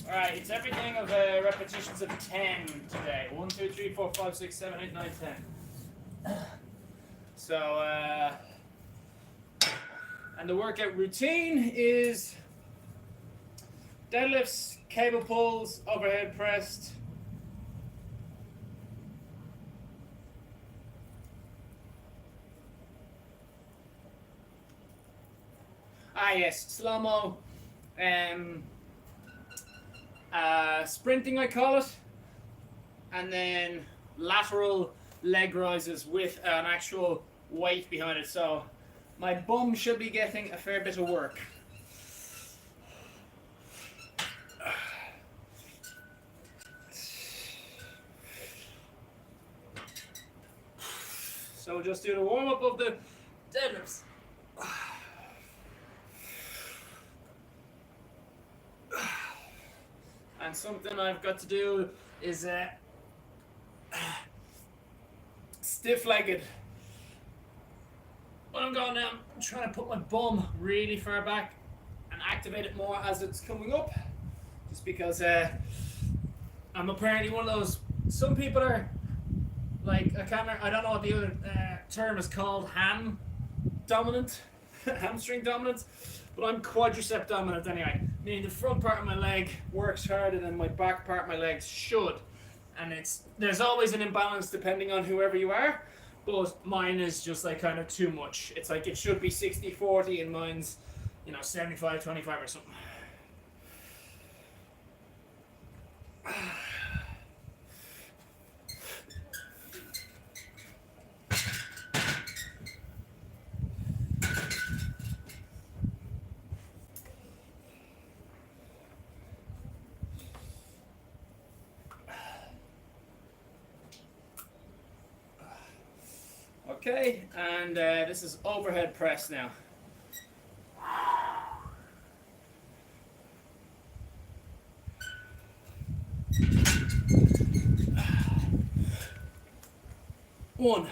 Alright, it's everything of repetitions of 10 today. 1, 2, 3, 4, 5, 6, 7, 8, 9, 10. So, and the workout routine is deadlifts, cable pulls, overhead pressed. Ah yes, slow-mo. Sprinting I call it. And then lateral leg rises with an actual weight behind it. So my bum should be getting a fair bit of work. So we'll just do the warm-up of the deadlifts. And something I've got to do is stiff-legged. What I'm going now, I'm trying to put my bum really far back and activate it more as it's coming up. Just because I'm apparently one of those, some people are like, I don't know what the other term is called, hamstring dominant, but I'm quadricep dominant anyway. Meaning the front part of my leg works harder than my back part of my legs should. And there's always an imbalance depending on whoever you are, but mine is just like kind of too much. It's like it should be 60-40 and mine's, 75-25 or something. Okay, and this is overhead press now. One.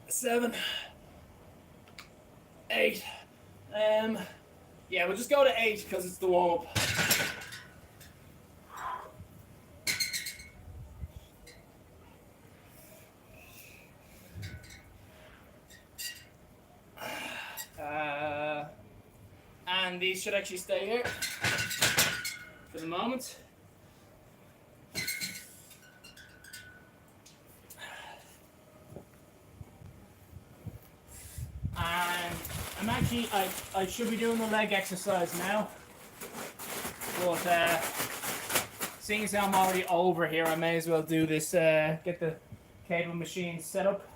Seven, 8. Yeah, we'll just go to 8 because it's the warm up. And these should actually stay here for the moment. And I'm actually, I should be doing the leg exercise now, but seeing as I'm already over here, I may as well do this, get the cable machine set up.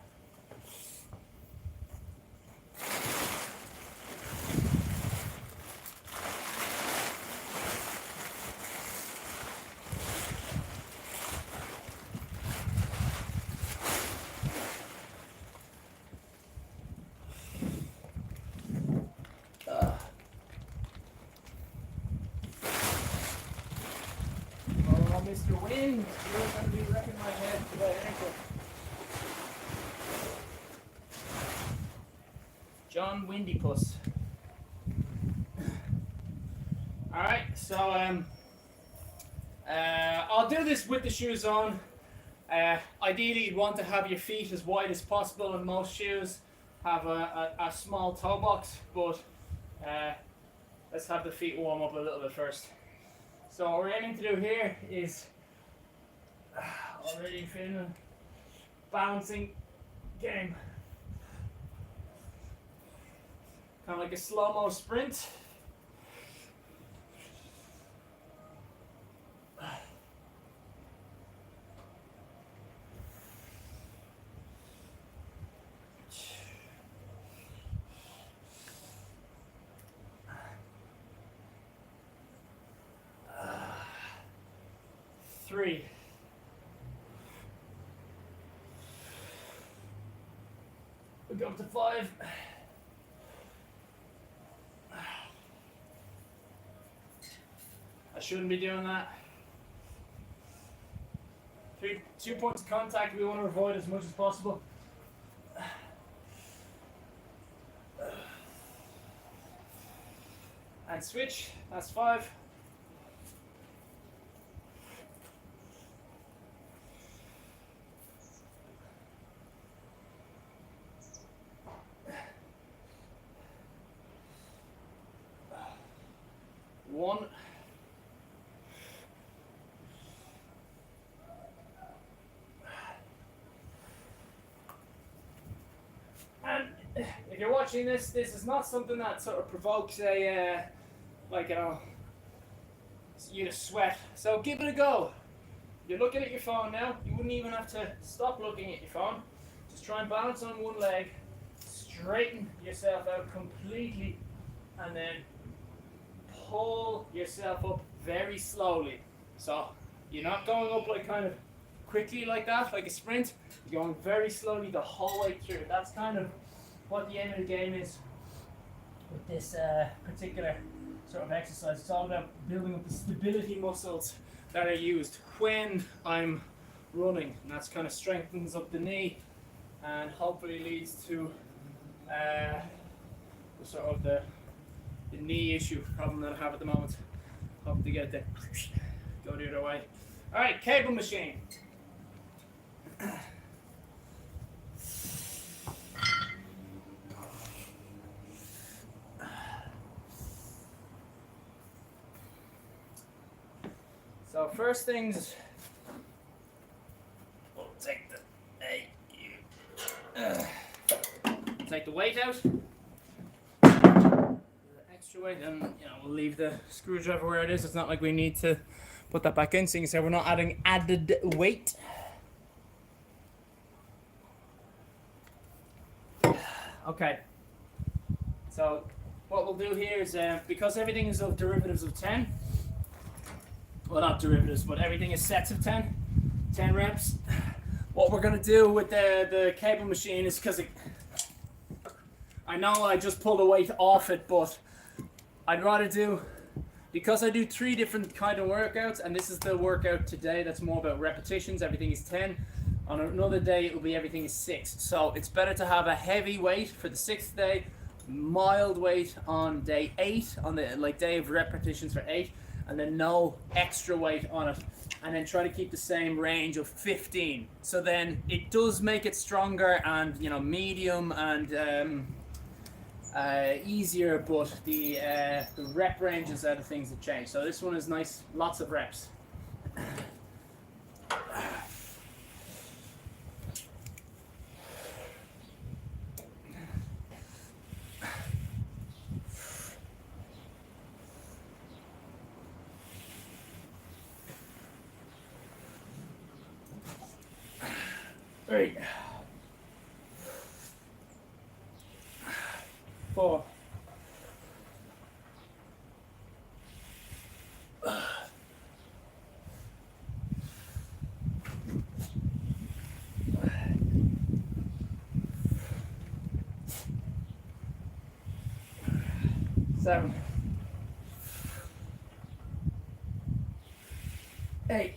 Mr. Wind, you're going to be wrecking my head today, aren't you? John Windy Puss. Alright, so I'll do this with the shoes on. Ideally, you'd want to have your feet as wide as possible, and most shoes have a small toe box, but let's have the feet warm up a little bit first. So what we're aiming to do here is already feeling a balancing game. Kind of like a slow-mo sprint. Three. We'll go up to 5. shouldn't be doing that. 2 points of contact we want to avoid as much as possible. And switch, that's 5. One. And if you're watching this is not something that sort of provokes a, like, you know, you to sweat. So give it a go. You're looking at your phone now. You wouldn't even have to stop looking at your phone. Just try and balance on one leg. Straighten yourself out completely. And then pull yourself up very slowly. So you're not going up like kind of quickly like that, like a sprint. You're going very slowly the whole way through. That's kind of what the aim of the game is with this particular sort of exercise. It's all about building up the stability muscles that are used when I'm running, and that's kind of strengthens up the knee and hopefully leads to the sort of the knee issue problem that I have at the moment. Hope to get it to go the other way. All right, cable machine. So first things, we'll take the weight out, the extra weight, and we'll leave the screwdriver where it is. It's not like we need to put that back in, seeing as we're not adding added weight. Okay, so what we'll do here is, because everything is of derivatives of 10, well, not derivatives, but everything is sets of 10 reps. What we're going to do with the cable machine is, because I know I just pulled the weight off it, but I'd rather do, because I do 3 different kind of workouts, and this is the workout today that's more about repetitions, everything is 10. On another day, it will be everything is 6. So it's better to have a heavy weight for the 6th day, mild weight on day 8, on the day of repetitions for 8, and then no extra weight on it, and then try to keep the same range of 15. So then it does make it stronger and medium and easier, but the rep ranges are the things that change. So this one is nice, lots of reps. Three, 4, 7, 8,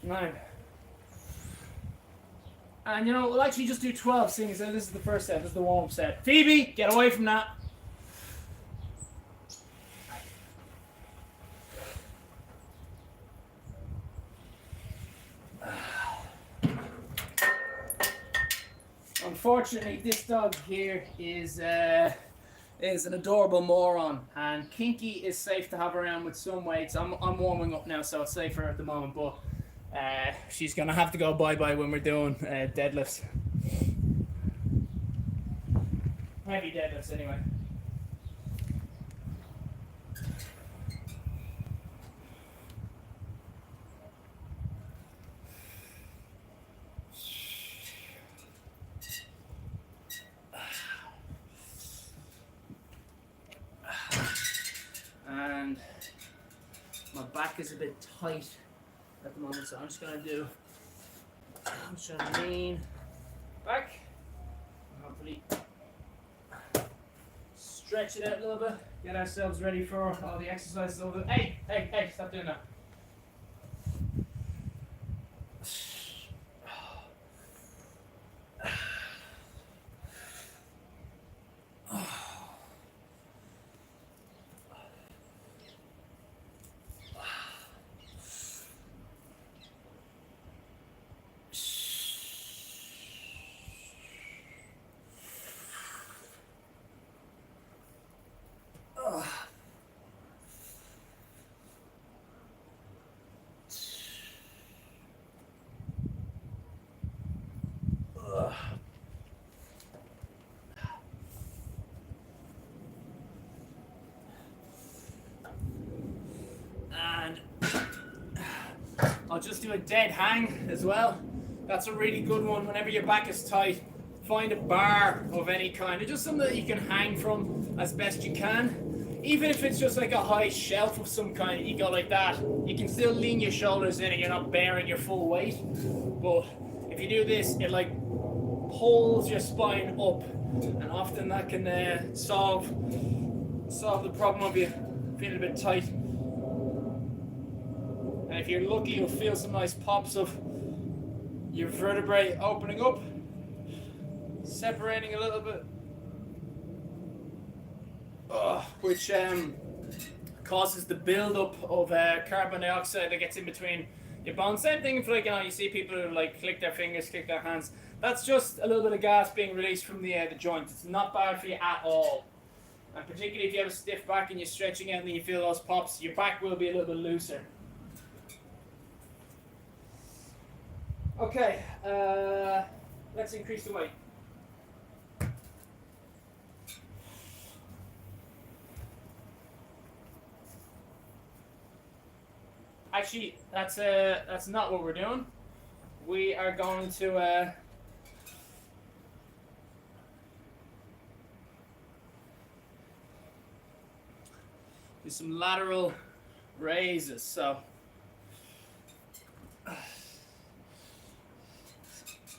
9. And we'll actually just do 12, seeing as this is the first set, this is the warm-up set. Phoebe, get away from that. Unfortunately, this dog here is an adorable moron, and Kinky is safe to have around with some weights. I'm warming up now, so it's safer at the moment, but she's gonna have to go bye-bye when we're doing deadlifts. Heavy deadlifts anyway. And my back is a bit tight at the moment, so I'm just gonna lean back and hopefully stretch it out a little bit, get ourselves ready for all the exercises over the... Hey, stop doing that. And I'll just do a dead hang as well. That's a really good one. Whenever your back is tight, find a bar of any kind, or just something that you can hang from as best you can. Even if it's just like a high shelf of some kind, you go like that, you can still lean your shoulders in and you're not bearing your full weight. But if you do this, it like pulls your spine up, and often that can solve the problem of you feeling a bit tight. And if you're lucky, you'll feel some nice pops of your vertebrae opening up, separating a little bit, which causes the build-up of carbon dioxide that gets in between your bones. Same thing if, like, you know, you see people who like click their fingers, click their hands. That's just a little bit of gas being released from the joint. It's not bad for you at all. And particularly if you have a stiff back and you're stretching out and you feel those pops, your back will be a little bit looser. Okay, let's increase the weight. Actually, that's not what we're doing. We are going to do some lateral raises. So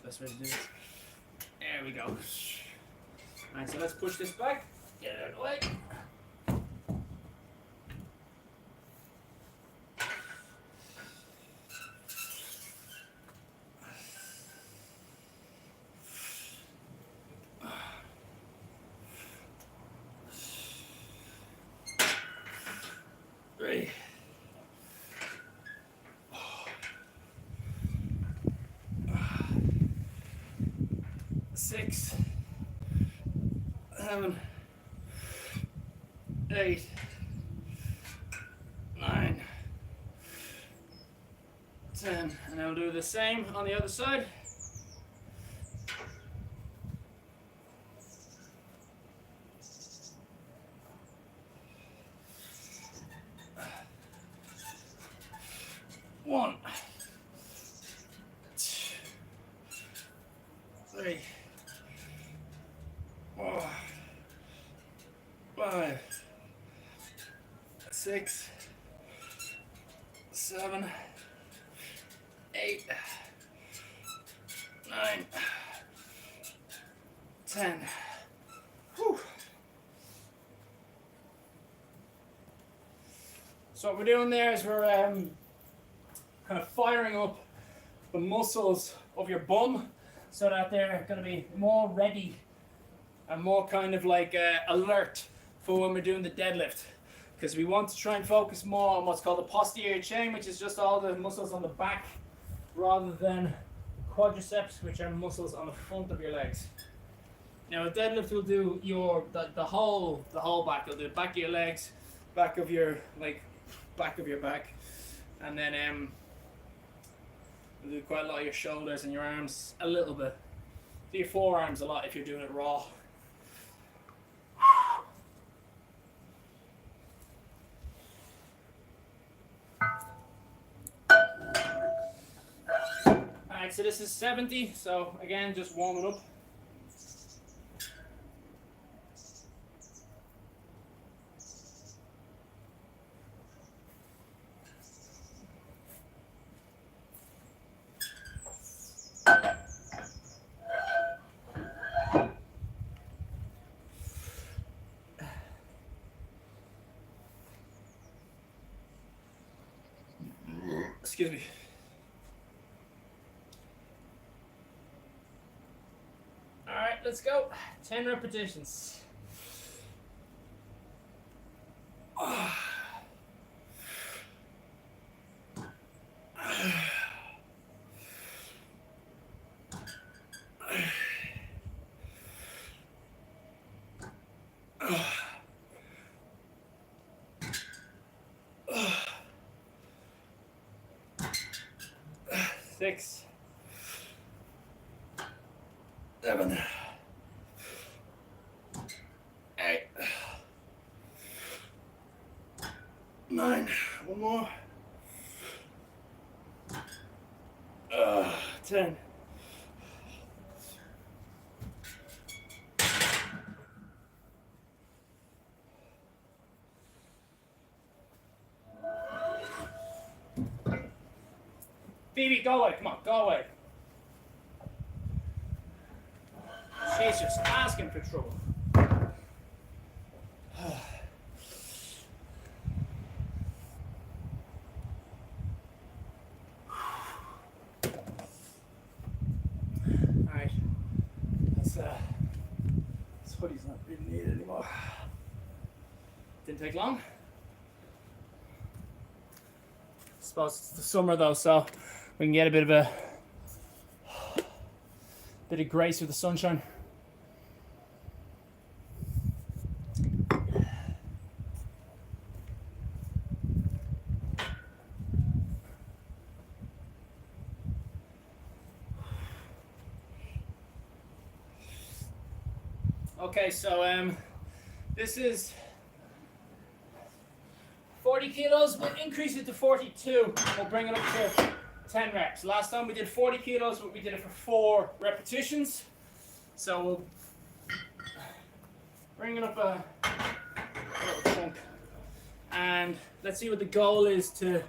best way to do it. There we go. Alright, so let's push this back. Get it out of the way. Three. 6, 7, 8, 9, 10, and I'll do the same on the other side. One, 2, 3, 4, 5, 6, 7, 8, 9, 10. Whew. So what we're doing there is we're kind of firing up the muscles of your bum so that they're going to be more ready and more kind of like alert for when we're doing the deadlift, because we want to try and focus more on what's called the posterior chain, which is just all the muscles on the back rather than quadriceps, which are muscles on the front of your legs. Now a deadlift will do the whole back. It'll do the back of your legs, back of your back, and then we'll do quite a lot of your shoulders and your arms a little bit. Do your forearms a lot if you're doing it raw. Alright, so this is 70, so again, just warming up. Excuse me. All right, let's go. 10 repetitions. Six, 7, 8, 9. One more. 10. Phoebe, go away. Come on, go away. She's just asking for trouble. Alright. This hoodie's not really needed anymore. Didn't take long. I suppose it's the summer though, so we can get a bit of grace with the sunshine. Okay, so this is 40 kilos. We'll increase it to 42. We'll bring it up to 10 reps. Last time we did 40 kilos, but we did it for 4 repetitions. So we'll bring it up a little chunk. And let's see what the goal is to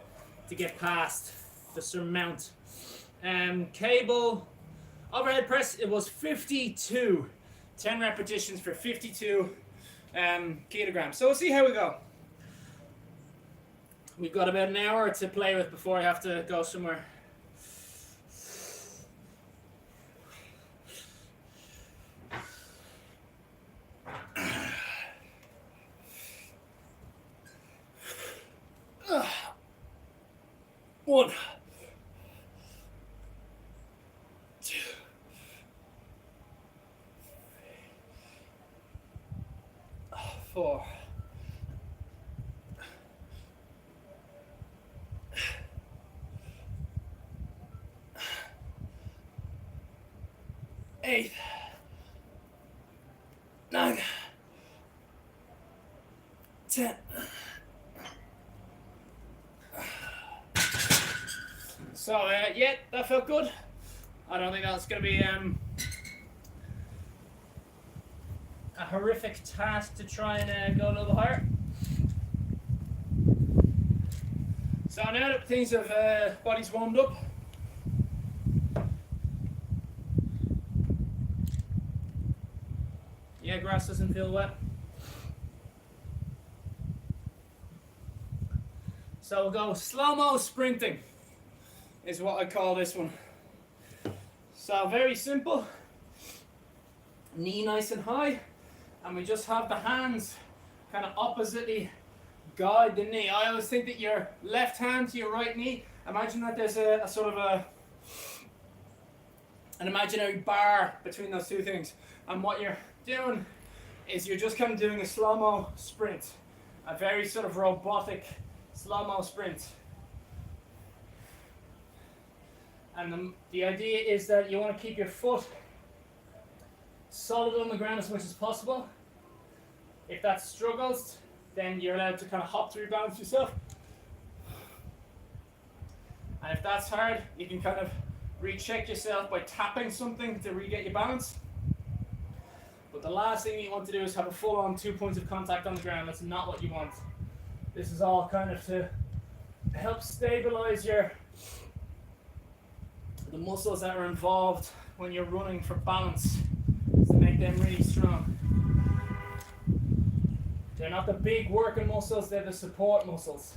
get past, to surmount. Cable overhead press, it was 52. 10 repetitions for 52 kilograms. So we'll see how we go. We've got about an hour to play with before I have to go somewhere. One, 2, 4, 8, 9, 10. So yeah, that felt good. I don't think that's going to be a horrific task to try and go a little higher. So now that things have body's warmed up, yeah, grass doesn't feel wet. So we'll go slow-mo sprinting is what I call this one. So very simple. Knee nice and high, and we just have the hands kind of oppositely guide the knee. I always think that your left hand to your right knee, imagine that there's a sort of an imaginary bar between those two things. And what you're doing is you're just kind of doing a slow-mo sprint, a very sort of robotic slow-mo sprint. And the idea is that you want to keep your foot solid on the ground as much as possible. If that struggles, then you're allowed to kind of hop to rebalance yourself. And if that's hard, you can kind of recheck yourself by tapping something to re-get your balance. But the last thing you want to do is have a full-on 2 points of contact on the ground. That's not what you want. This is all kind of to help stabilize the muscles that are involved when you're running for balance, to make them really strong. They're not the big working muscles, they're the support muscles.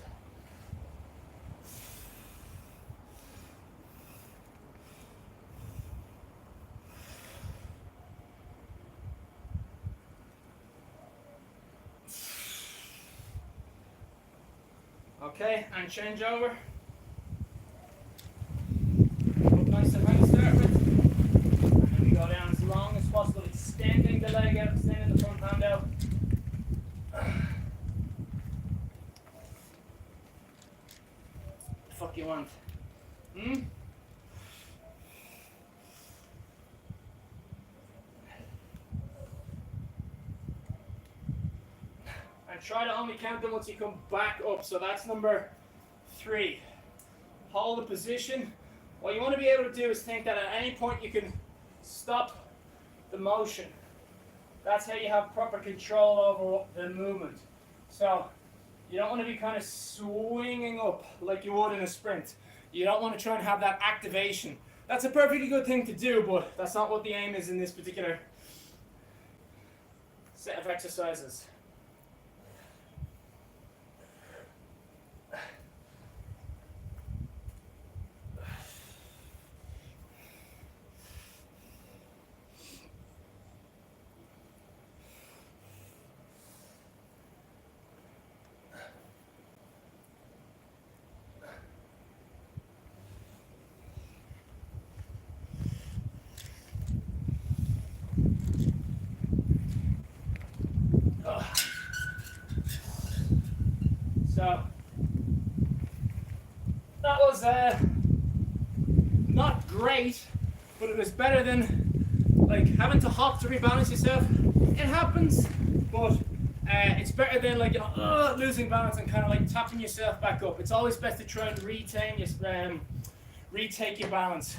Okay, and change over. Up nice and high to start with. And then we go down as long as possible, extending the leg out, extending the front hand out. The fuck you want? And try to only count them once you come back up. So that's number 3. Hold the position. What you want to be able to do is think that at any point you can stop the motion. That's how you have proper control over the movement. So you don't want to be kind of swinging up like you would in a sprint. You don't want to try and have that activation. That's a perfectly good thing to do, but that's not what the aim is in this particular set of exercises. So that was not great, but it was better than like having to hop to rebalance yourself. It happens, but it's better than like losing balance and kind of like tapping yourself back up. It's always best to try and retake your balance,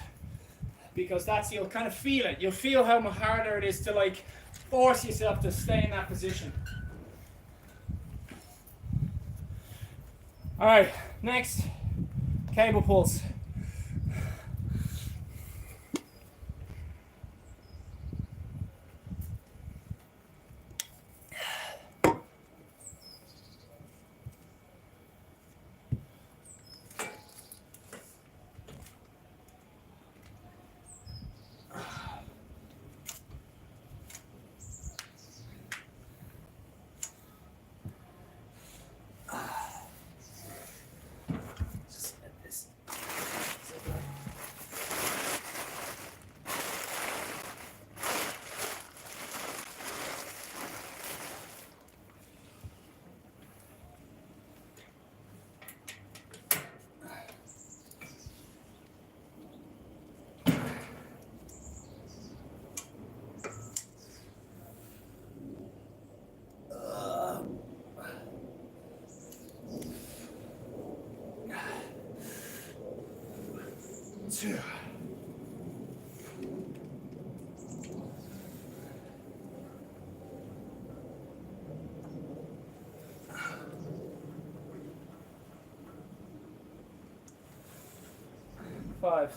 because you'll kind of feel it. You'll feel how much harder it is to like force yourself to stay in that position. All right, next, cable pulls. Two. 5.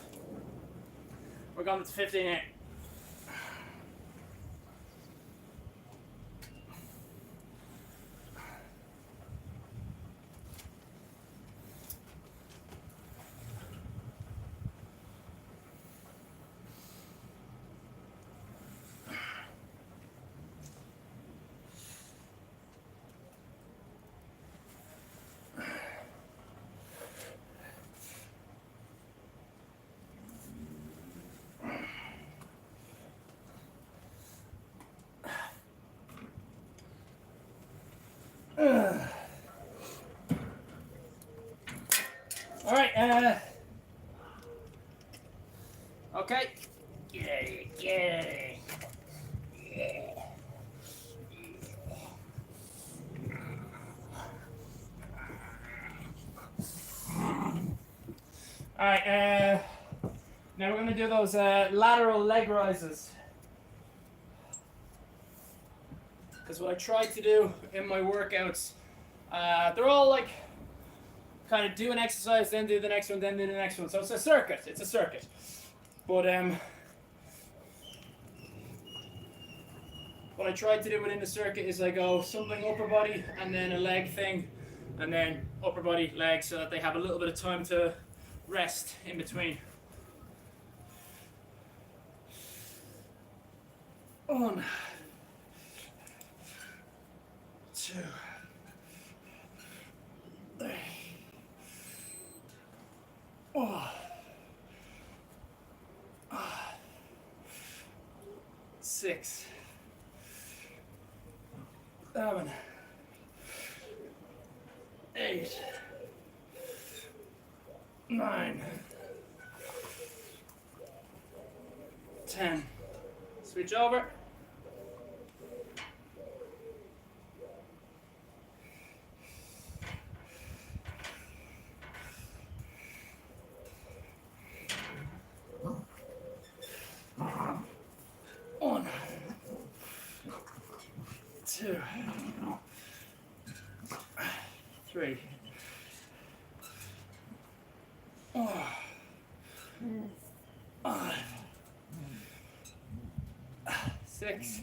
We're going to 15 here. All right. Okay. Yeah. All right. Now we're going to do those lateral leg rises. Because what I try to do in my workouts, they're all like kind of do an exercise, then do the next one, then do the next one. So it's a circuit. It's a circuit. But what I try to do within the circuit is I go something upper body and then a leg thing, and then upper body, leg, so that they have a little bit of time to rest in between. 1, 2, 3. Oh. 6, 7, 8, 9, 10. Switch over. One, 2, 3, 4, 5, 6,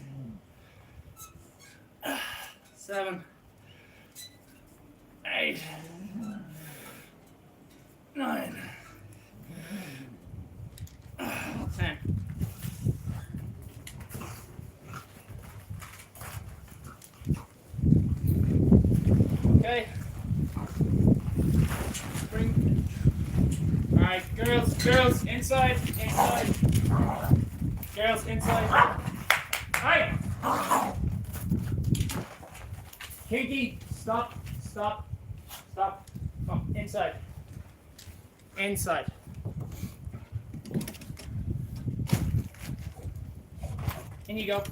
7, 8, 9, 10. Okay. Bring. All right, girls, inside. Girls, inside. Hi. Kinky, stop. Inside. In you go.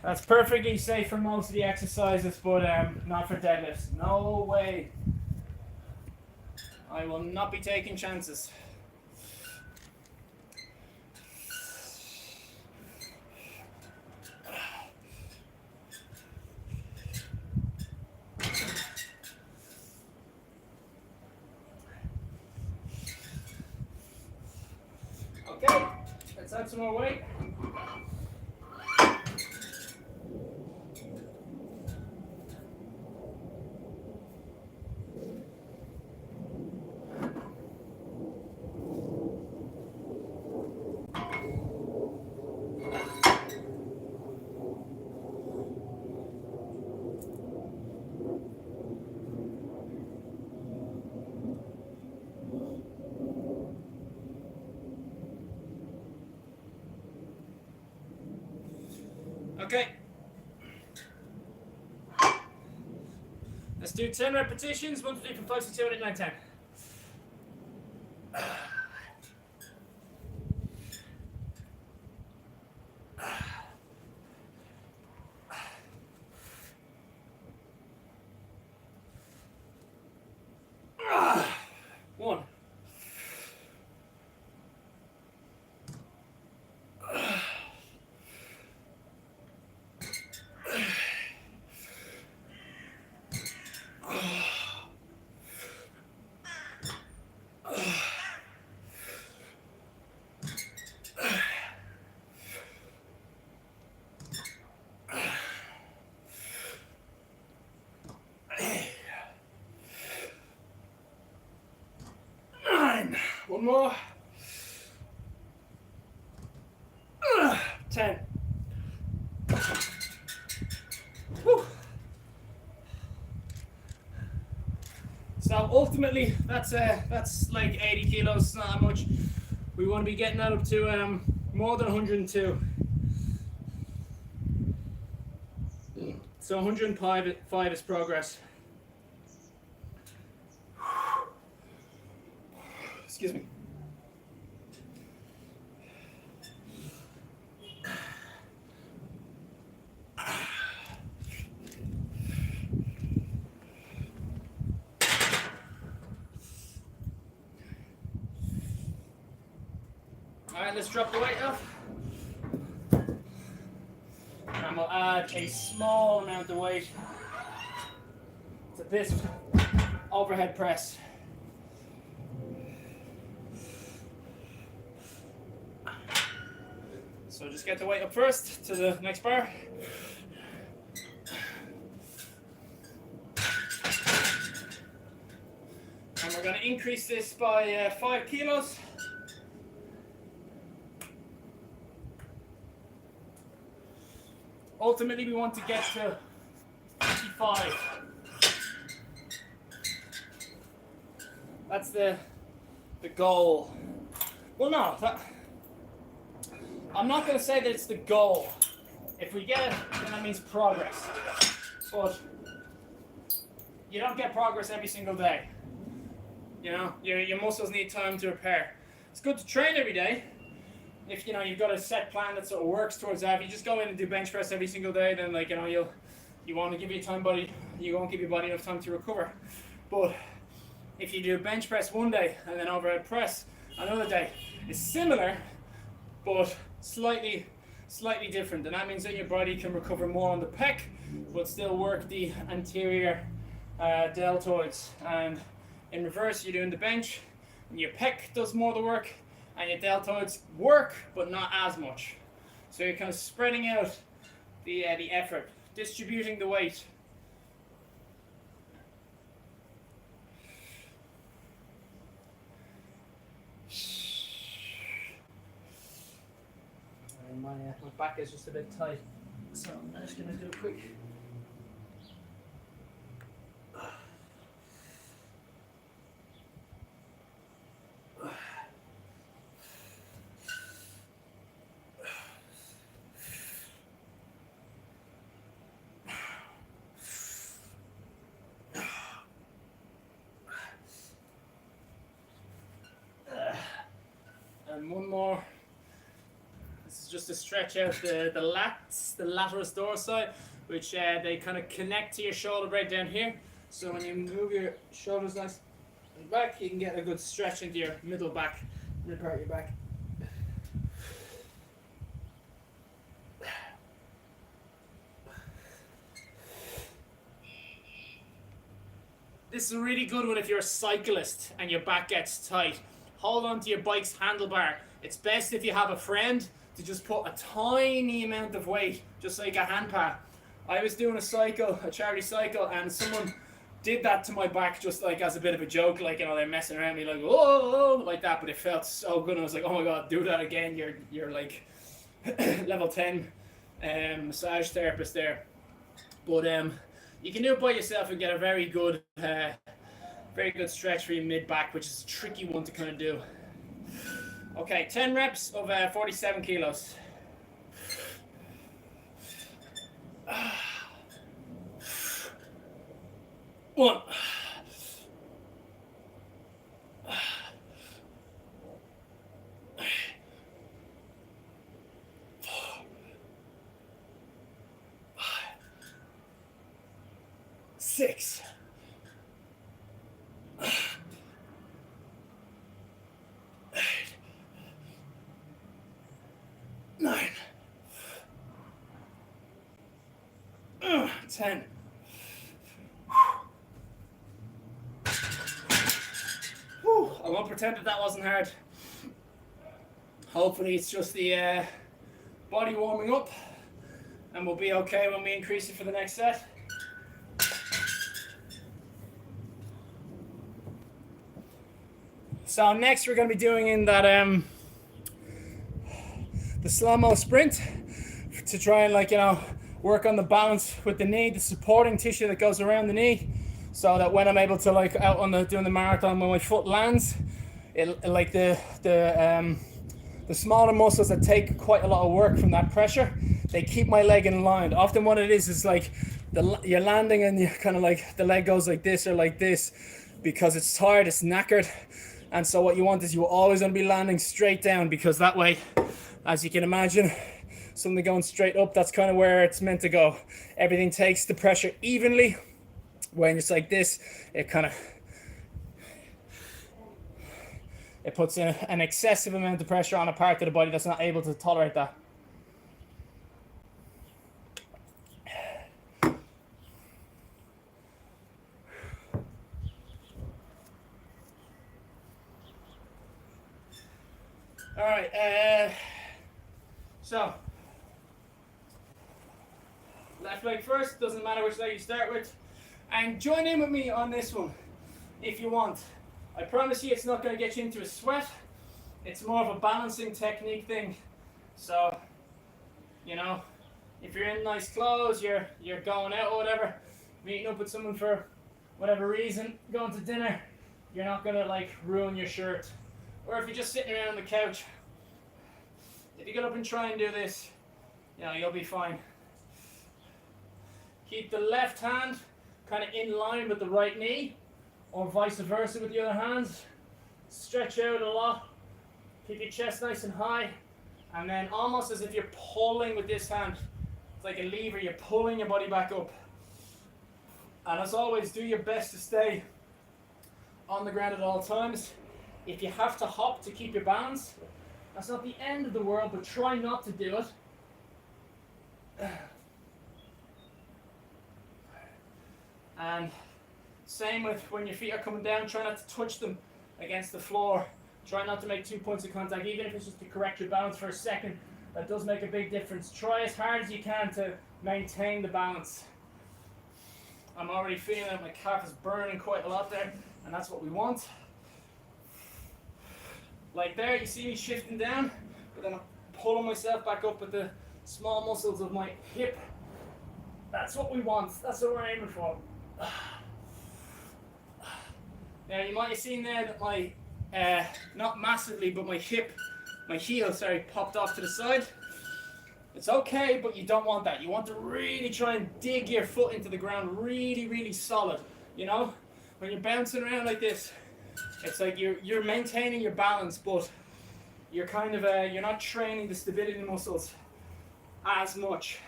That's perfectly safe for most of the exercises, but not for deadlifts. No way. I will not be taking chances. Okay, let's add some more weight. Okay. Let's do 10 repetitions, 1, 2, 3, 4, 5, 6, 7, 8, 9, 10. One. One more. 10. Whew. So ultimately, that's like 80 kilos. It's not that much. We want to be getting that up to more than 102. So 105 is progress. Excuse me. Alright, let's drop the weight off. And we'll add a small amount of weight to this overhead press. So just get the weight up first to the next bar. And we're going to increase this by 5 kilos. Ultimately, we want to get to 25. That's the goal. Well, no, I'm not going to say that it's the goal. If we get it, then that means progress. But you don't get progress every single day. You know, your muscles need time to repair. It's good to train every day. If you know you've got a set plan that sort of works towards that. If you just go in and do bench press every single day, then like you want to give your body enough time to recover. But if you do bench press one day and then overhead press another day, it's similar, but slightly different. And that means that your body can recover more on the pec, but still work the anterior deltoids. And in reverse, you're doing the bench, and your pec does more of the work, and your deltoids work, but not as much. So you're kind of spreading out the effort, distributing the weight. And my back is just a bit tight, so I'm just going to do a quick. And one more. This is just to stretch out the lats, the latalis dorsi, which they kind of connect to your shoulder right down here. So when you move your shoulders nice and back, you can get a good stretch into your middle back, mid part of your back. This is a really good one if you're a cyclist and your back gets tight. Hold on to your bike's handlebar. It's best if you have a friend to just put a tiny amount of weight, just like a hand pat. I was doing a charity cycle, and someone did that to my back just like as a bit of a joke, like, you know, they're messing around me like, whoa, like that, but it felt so good. I was like, oh my god, do that again. You're like level 10 massage therapist there. But you can do it by yourself and get a very good stretch for your mid back, which is a tricky one to kind of do. Okay, 10 reps of 47 kilos. One. Six. 9. 10. Whew. I won't pretend that wasn't hard. Hopefully it's just the body warming up, and we'll be okay when we increase it for the next set. So next we're going to be doing in that the slow-mo sprint to try and, like, you know, work on the balance with the knee, the supporting tissue that goes around the knee, so that when I'm able to, like, out on doing the marathon, when my foot lands, like the smaller muscles that take quite a lot of work from that pressure, they keep my leg in line. Often what it is like you're landing and you kind of like the leg goes like this or like this because it's tired, it's knackered. And so what you want is you always want to be landing straight down, because that way, as you can imagine, something going straight up, that's kind of where it's meant to go. Everything takes the pressure evenly. When it's like this, it puts in an excessive amount of pressure on a part of the body that's not able to tolerate that. All right, so left leg first, doesn't matter which leg you start with, and join in with me on this one if you want. I promise you it's not going to get you into a sweat. It's more of a balancing technique thing. So, you know, if you're in nice clothes, you're going out or whatever, meeting up with someone for whatever reason, going to dinner, you're not gonna like ruin your shirt. Or if you're just sitting around on the couch, if you get up and try and do this, you know, you'll be fine. Keep the left hand kind of in line with the right knee, or vice versa with the other hands. Stretch out a lot. Keep your chest nice and high, and then almost as if you're pulling with this hand. It's like a lever, you're pulling your body back up. And as always, do your best to stay on the ground at all times. If you have to hop to keep your balance, that's not the end of the world, but try not to do it. And same with when your feet are coming down, try not to touch them against the floor. Try not to make 2 points of contact, even if it's just to correct your balance for a second. That does make a big difference. Try as hard as you can to maintain the balance. I'm already feeling that my calf is burning quite a lot there, and that's what we want. Like there, you see me shifting down, but then I'm pulling myself back up with the small muscles of my hip. That's what we want. That's what we're aiming for. Now you might have seen there that my, not massively, but my heel, popped off to the side. It's okay, but you don't want that. You want to really try and dig your foot into the ground really, really solid. You know, when you're bouncing around like this, it's like you're maintaining your balance, but you're kind of, you're not training the stability muscles as much.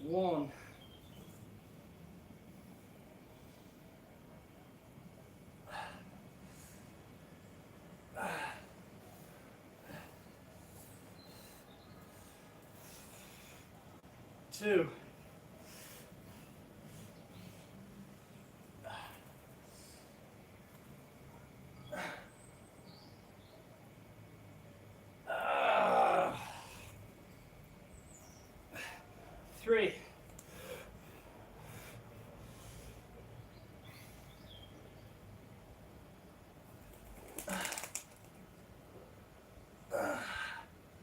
One. Two. Three.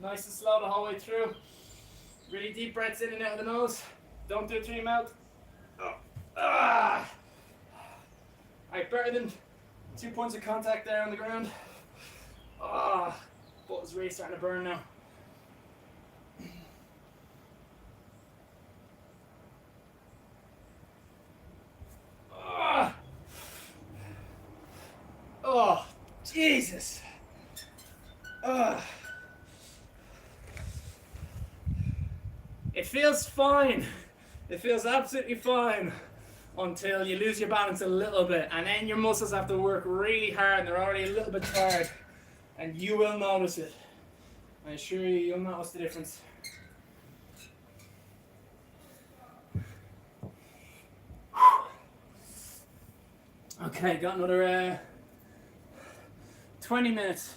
Nice and slow the whole way through. Really deep breaths in and out of the nose. Don't do it through your mouth. Alright, better than 2 points of contact there on the ground. Butt is really starting to burn now. Oh, Jesus. It feels fine. It feels absolutely fine until you lose your balance a little bit, and then your muscles have to work really hard and they're already a little bit tired, and you will notice it. I assure you, you'll notice the difference. Okay, got another 20 minutes.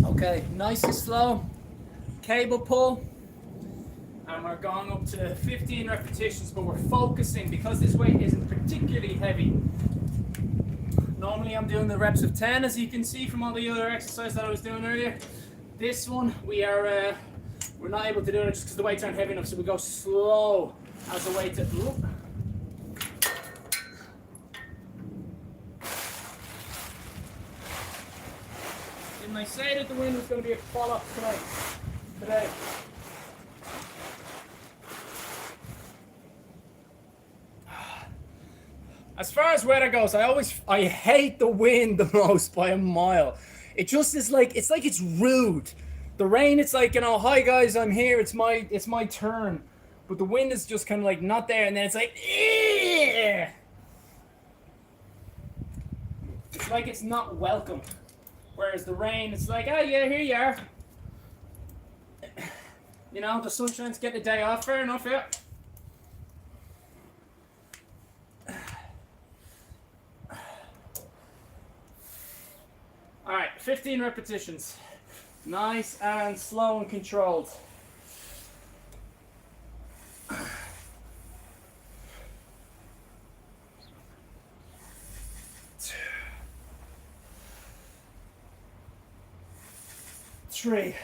Okay, nice and slow. Cable pull. And we're going up to 15 repetitions, but we're focusing because this weight isn't particularly heavy. Normally I'm doing the reps of 10, as you can see from all the other exercises that I was doing earlier. This one, we're not able to do it just because the weights aren't heavy enough, so we go slow as a way to... Didn't I say that the wind was going to be a fall-up today? As far as weather goes, I hate the wind the most by a mile. It just is like, it's rude. The rain, it's like, you know, hi guys, I'm here, it's my turn. But the wind is just kind of like not there, and then it's like, Eeh! It's like it's not welcome. Whereas the rain, it's like, oh yeah, here you are. You know, the sunshine's getting a day off, fair enough, yeah. Alright, 15 repetitions. Nice and slow and controlled. Three.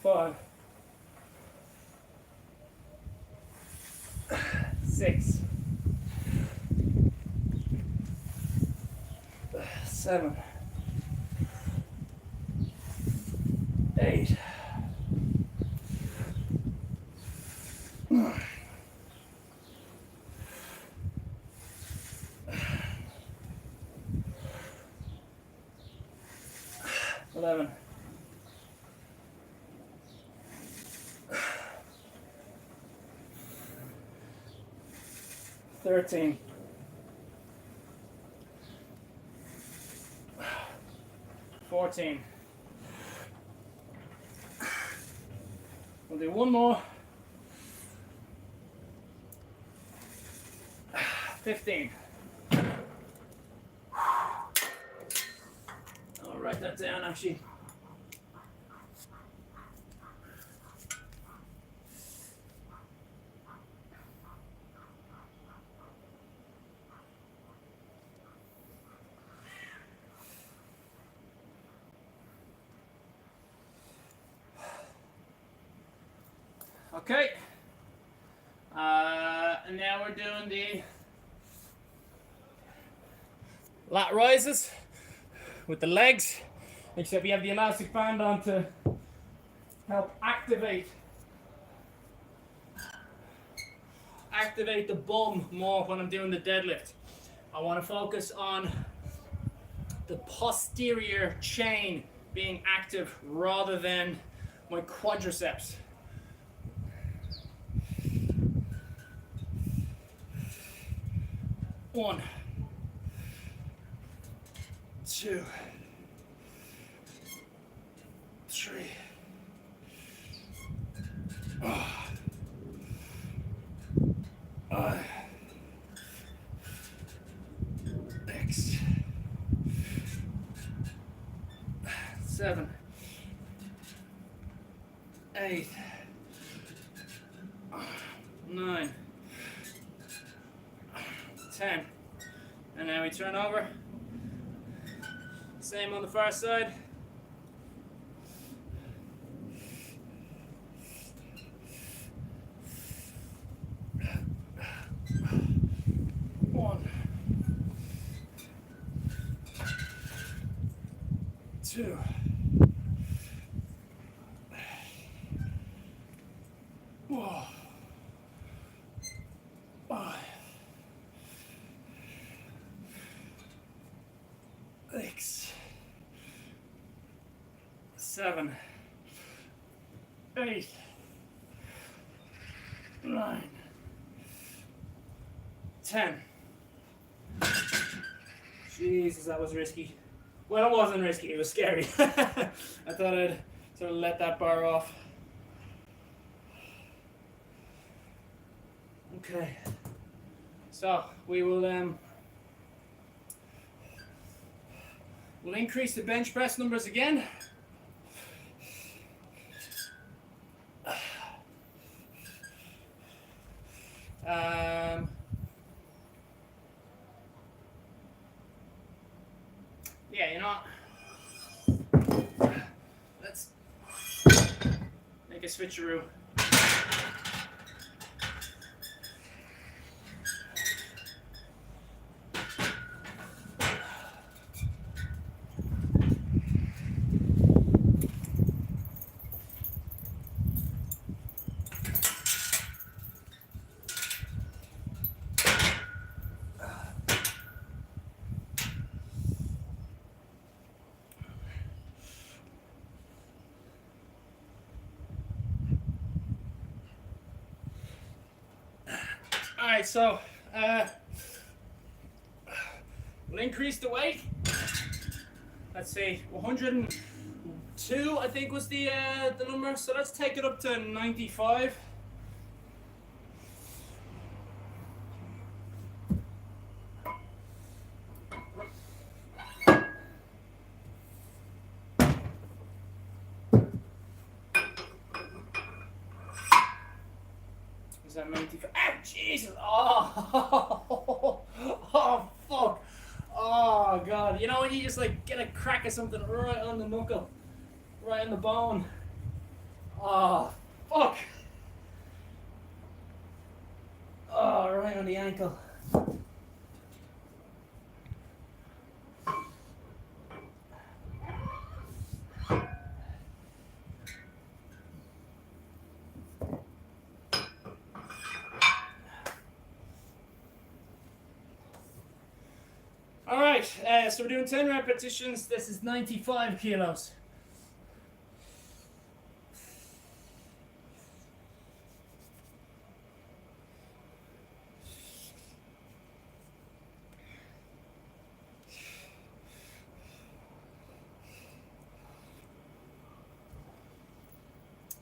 5. 6. 7. 8. 11. 13. 14. We'll do one more. 15. I'll write that down actually. Okay, and now we're doing the lat rises with the legs, except we have the elastic band on to help activate the bum more when I'm doing the deadlift. I want to focus on the posterior chain being active rather than my quadriceps. One, 2, 3. 5, 6, 7, 8, 9, 10. And now we turn over. Same on the far side. One, 2, 5, 6, 7, 8, 9, 10. Jesus, that was risky. Well, it wasn't risky, it was scary. I thought I'd sort of let that bar off. Okay. So, we'll increase the bench press numbers again. Yeah, you know what? Let's make a switcheroo. Alright, so We'll increase the weight. Let's see, 102 I think was the number. So let's take it up to 95. Is that 95? Ah, Jesus! Oh, oh, fuck! Oh God! You know when you just like get a crack of something right on the knuckle, right on the bone. Oh, fuck! Oh, right on the ankle. All right, so we're doing 10 repetitions. This is 95 kilos.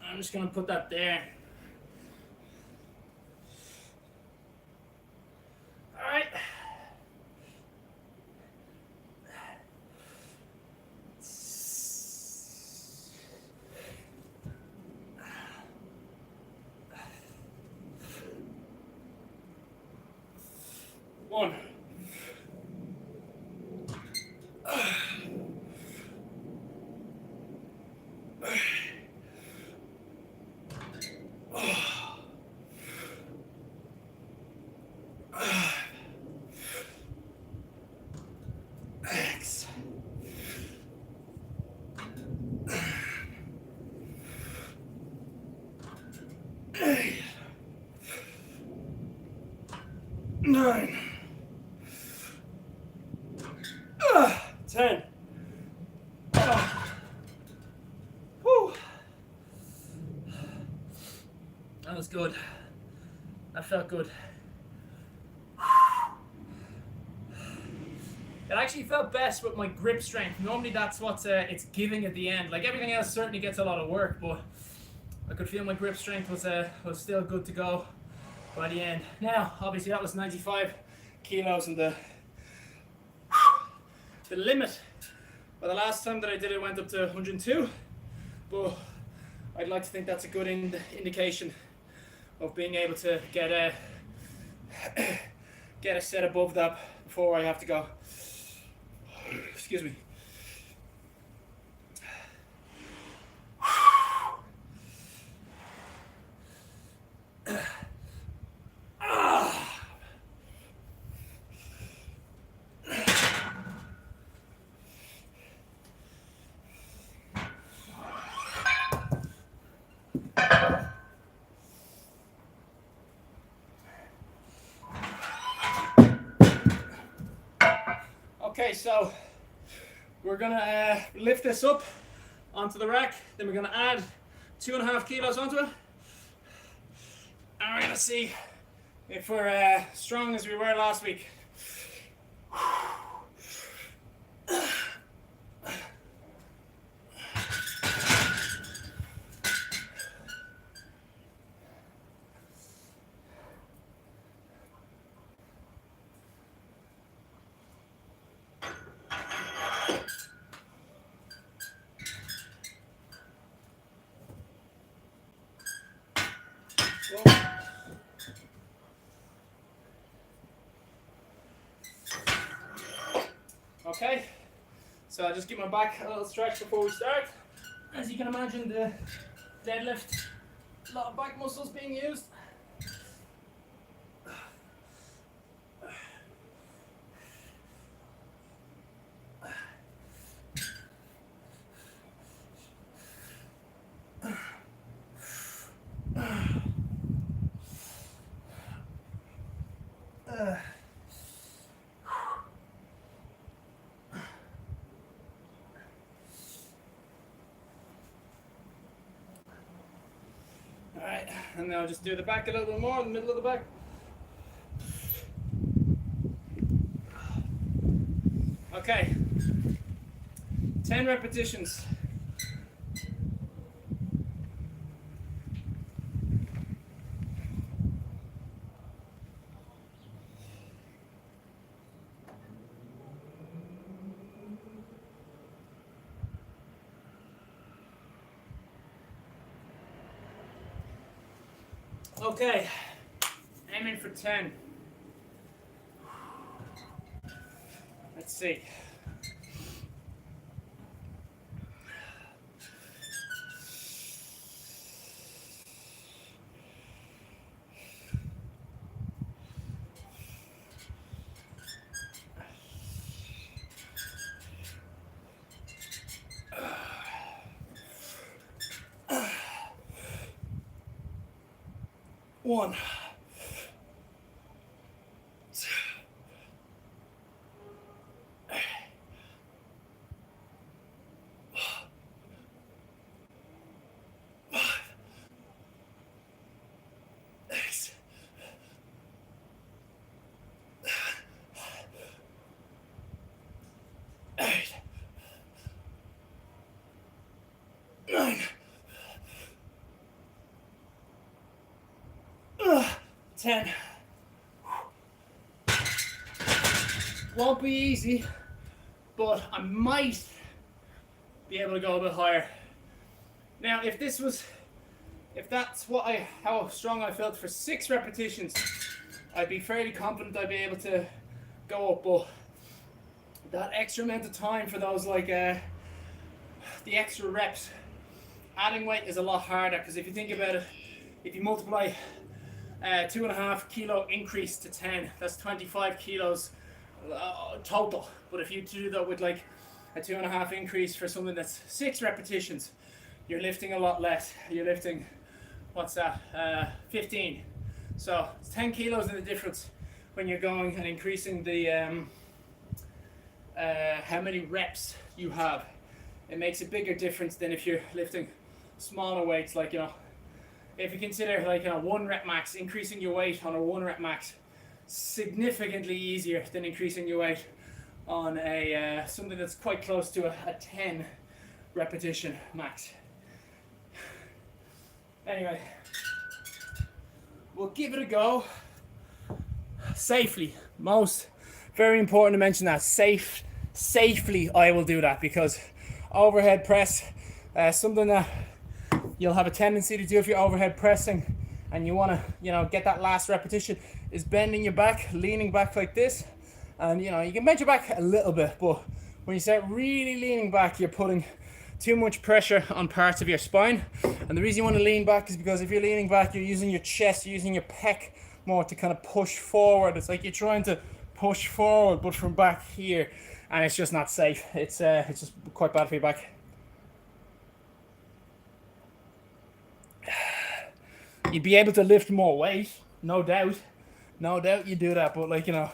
I'm just gonna put that there. All right. One. X. 8. 9. 10. Whew. That was good. That felt good. It actually felt best with my grip strength. Normally that's what it's giving at the end. Like everything else certainly gets a lot of work, but I could feel my grip strength was still good to go by the end. Now, obviously that was 95 kilos and the limit. Well, the last time that I did it went up to 102, but I'd like to think that's a good indication of being able to get a set above that before I have to go. Excuse me. Okay, so we're gonna lift this up onto the rack, then we're gonna add 2.5 kilos onto it. And we're gonna see if we're strong as we were last week. Okay, so I'll just give my back a little stretch before we start. As you can imagine, the deadlift, a lot of back muscles being used. Alright, and then I'll just do the back a little bit more, in the middle of the back. Okay, 10 repetitions. Okay, aiming for 10. Let's see. One. Eight. 9. 10. Won't be easy, but I might be able to go a bit higher. Now, if that's how strong I felt for 6 repetitions, I'd be fairly confident I'd be able to go up, but that extra amount of time for those, like, the extra reps, adding weight is a lot harder, because if you think about it, if you multiply 2.5 kilo increase to 10, that's 25 kilos total. But if you do that with like a 2.5 increase for something that's 6 repetitions, you're lifting a lot less. You're lifting, what's that, 15. So it's 10 kilos in the difference when you're going and increasing the how many reps you have. It makes a bigger difference than if you're lifting smaller weights, like, you know, if you consider, like, you know, 1 rep max, increasing your weight on a 1 rep max, significantly easier than increasing your weight on a something that's quite close to a 10 repetition max. Anyway, we'll give it a go safely. Very important to mention that safely I will do that, because overhead press, something that you'll have a tendency to do if you're overhead pressing and you want to, you know, get that last repetition, is bending your back, leaning back like this. And, you know, you can bend your back a little bit, but when you start really leaning back, you're putting too much pressure on parts of your spine. And the reason you want to lean back is because if you're leaning back, you're using your chest, you're using your pec more to kind of push forward. It's like you're trying to push forward, but from back here, and it's just not safe. It's just quite bad for your back. You'd be able to lift more weight, no doubt you do that, but, like, you know,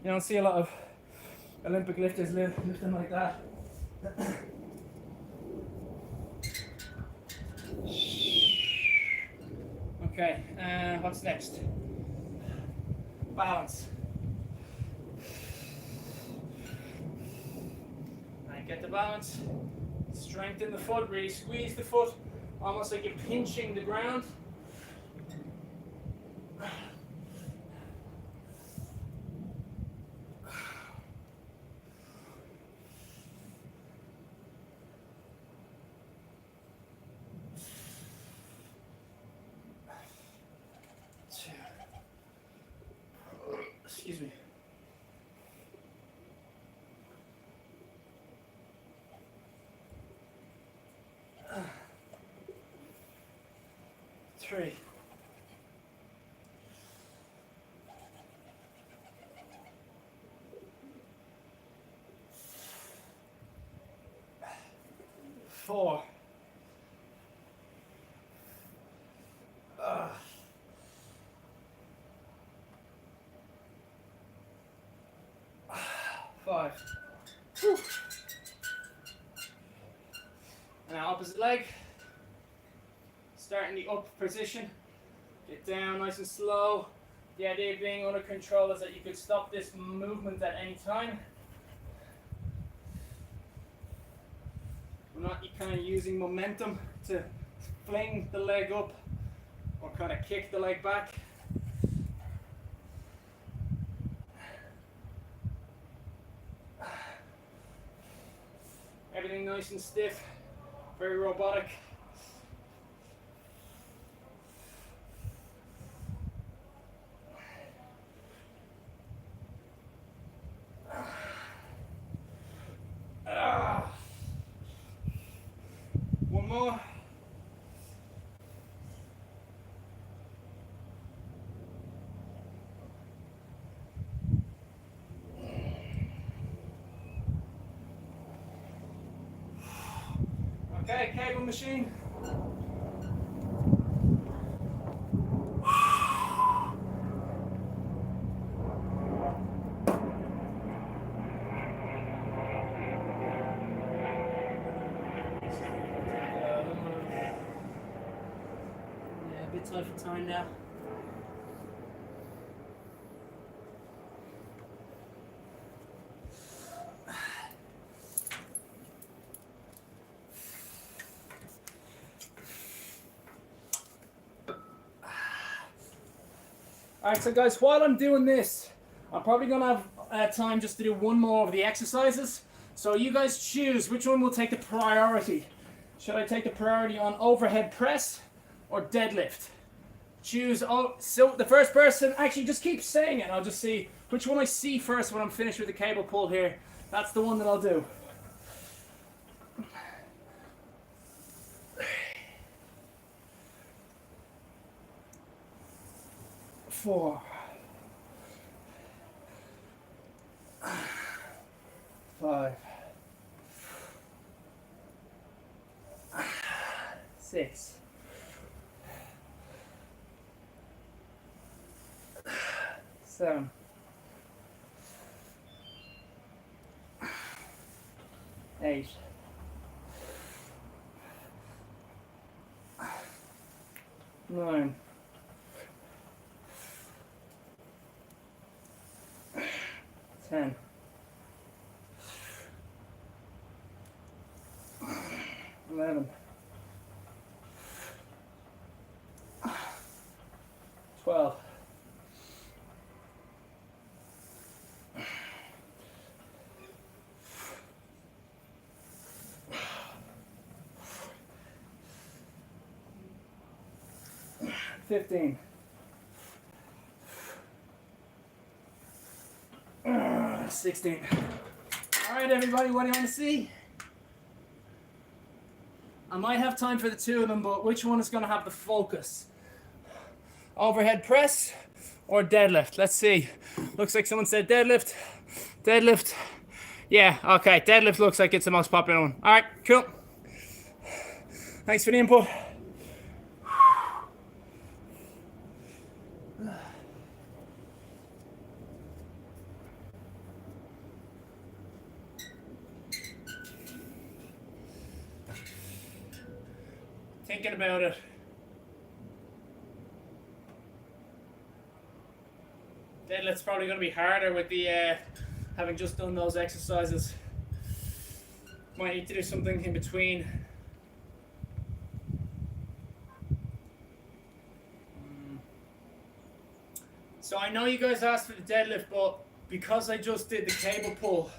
you don't see a lot of Olympic lifters lifting like that. Okay, what's next? Balance. And get the balance. Strengthen the foot, really squeeze the foot, almost like you're pinching the ground. Excuse me. 3. 4. 5. Whew. Now opposite leg. Start in the up position. Get down nice and slow. The idea of being under control is that you could stop this movement at any time. not kind of using momentum to fling the leg up or kind of kick the leg back. Everything nice and stiff, very robotic. One more. Okay, cable machine. Yeah, a bit tight for time now. Alright, so guys, while I'm doing this, I'm probably going to have time just to do one more of the exercises. So you guys choose which one will take the priority. Should I take the priority on overhead press or deadlift? Choose. Oh, so the first person, actually just keep saying it. I'll just see which one I see first when I'm finished with the cable pull here. That's the one that I'll do. 4, 5, 6, 7, 8, 9, 10, 11, 12, 15, 16. Alright everybody, what do you want to see? I might have time for the two of them, but which one is going to have the focus? Overhead press or deadlift? Let's see. Looks like someone said deadlift. Deadlift. Yeah, okay. Deadlift looks like it's the most popular one. Alright, cool. Thanks for the input. Thinking about it. Deadlift's probably going to be harder with the having just done those exercises. Might need to do something in between. So I know you guys asked for the deadlift, but because I just did the cable pull,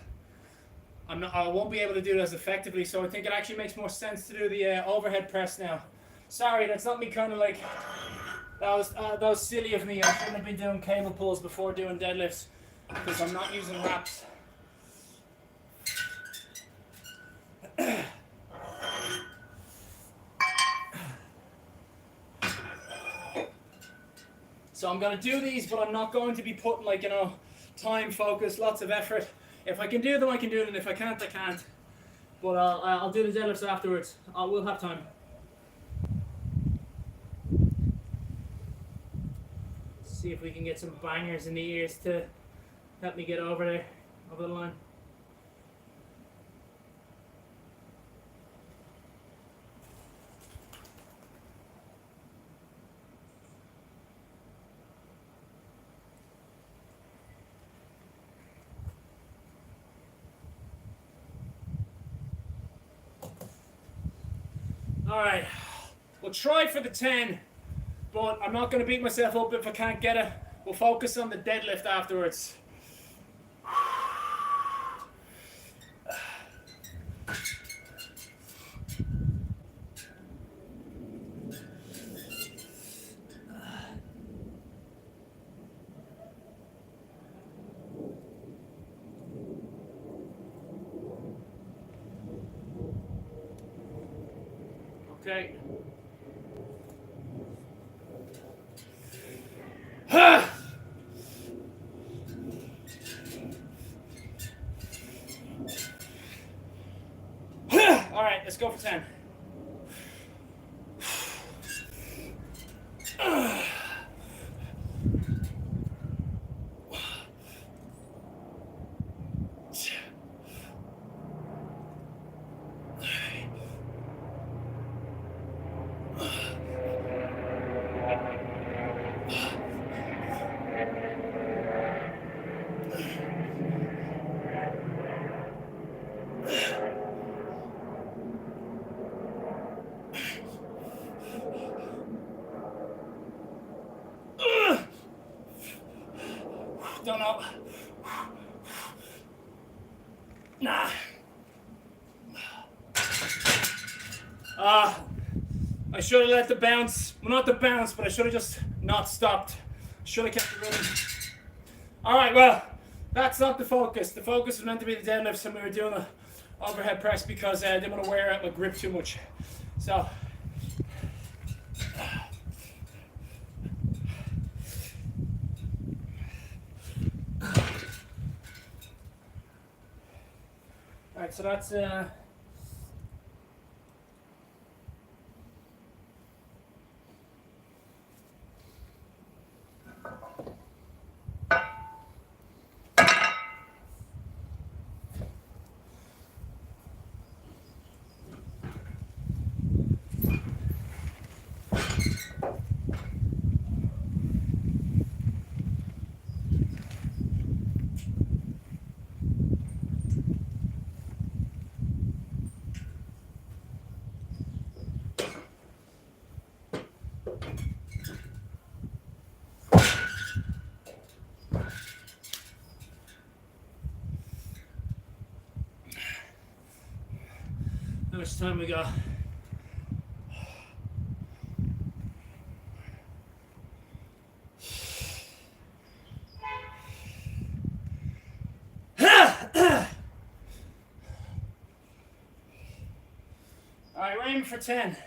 I won't be able to do it as effectively, so I think it actually makes more sense to do the overhead press now. Sorry, that's not me kind of like, that was silly of me. I shouldn't have been doing cable pulls before doing deadlifts, because I'm not using wraps. So I'm going to do these, but I'm not going to be putting like, you know, time, focus, lots of effort. If I can do them, I can do them. If I can't, I can't. But I'll do the deadlifts afterwards. We'll have time. See if we can get some bangers in the ears to help me get over there, over the line. All right, we'll try for the 10, but I'm not going to beat myself up if I can't get it. We'll focus on the deadlift afterwards. Okay. All right, let's go for 10. Don't know. Nah. I should have let the bounce, well, not the bounce, but I should have just not stopped. Should have kept it running. All right, well, that's not the focus. The focus was meant to be the deadlifts, and we were doing the overhead press because I didn't want to wear out my grip too much. So, all right, so that's how much time we got? All right, we're aiming for 10.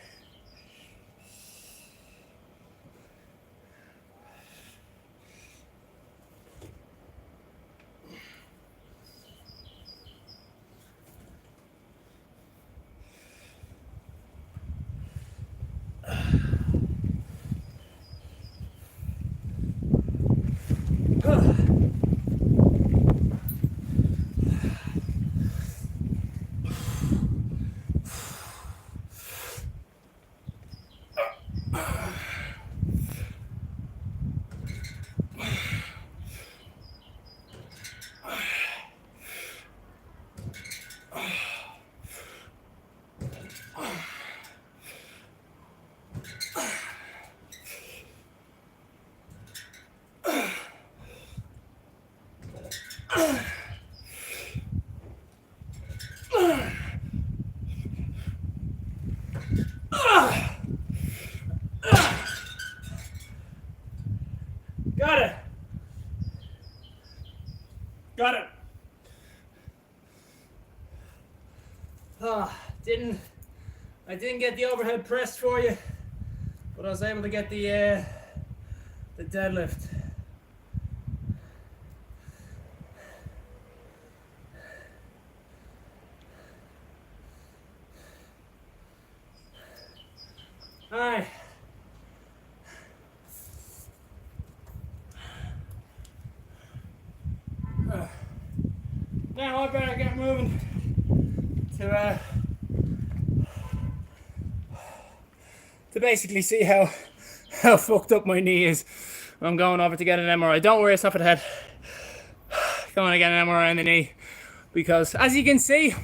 Got it. Got it. I didn't get the overhead press for you, but I was able to get the deadlift. All right. Now I better get moving to basically see how fucked up my knee is. I'm going over to get an MRI. Don't worry, it's not for the head. Going to get an MRI on the knee because, as you can see,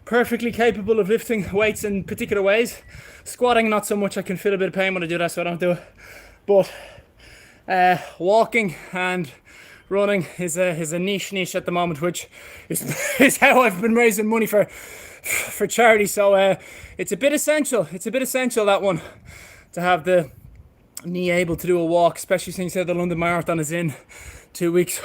perfectly capable of lifting weights in particular ways. Squatting, not so much. I can feel a bit of pain when I do that, so I don't do it. But walking and running is a niche at the moment, which is how I've been raising money for charity. So it's a bit essential. It's a bit essential, that one, to have the knee able to do a walk, especially since the London Marathon is in 2 weeks.